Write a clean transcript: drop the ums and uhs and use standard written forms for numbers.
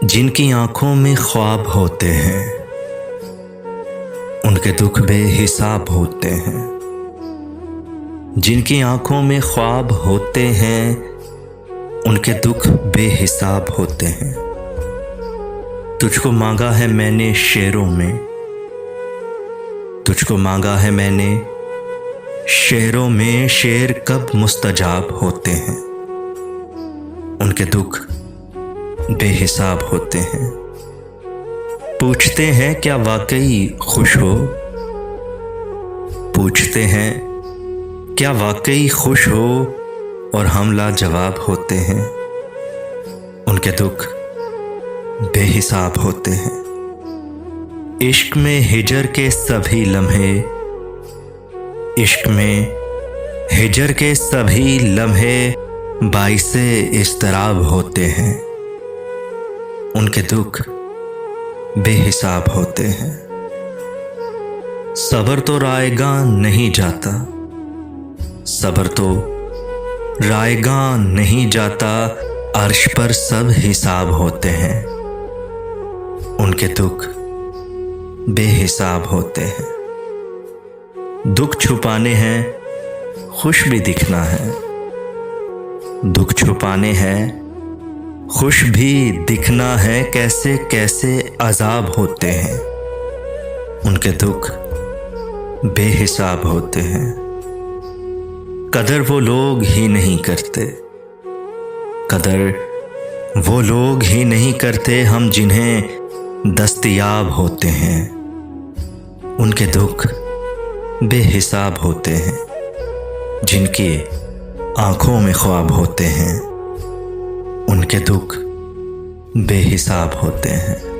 जिनकी आंखों में ख्वाब होते हैं, उनके दुख बेहिसाब होते हैं। जिनकी आंखों में ख्वाब होते हैं, उनके दुख बेहिसाब होते हैं। तुझको मांगा है मैंने शेरों में, तुझको मांगा है मैंने शेरों में, शेर कब मुस्तजाब होते हैं। उनके दुख बेहिसाब होते हैं। पूछते हैं क्या वाकई खुश हो, पूछते हैं क्या वाकई खुश हो, और हम लाजवाब होते हैं। उनके दुख बेहिसाब होते हैं। इश्क में हिजर के सभी लम्हे, इश्क में हिजर के सभी लम्हे बाइसे इस्तराब होते हैं। उनके दुख बेहिसाब होते हैं। सब्र तो रायगां नहीं जाता, सब्र तो रायगां नहीं जाता, अर्श पर सब हिसाब होते हैं। उनके दुख बेहिसाब होते हैं। दुख छुपाने हैं, खुश भी दिखना है। दुख छुपाने हैं, खुश भी दिखना है। कैसे कैसे अजाब होते हैं। उनके दुख बेहिसाब होते हैं। कदर वो लोग ही नहीं करते, कदर वो लोग ही नहीं करते, हम जिन्हें दस्तयाब होते हैं। उनके दुख बेहिसाब होते हैं। जिनकी आंखों में ख्वाब होते हैं, उनके दुख बेहिसाब होते हैं।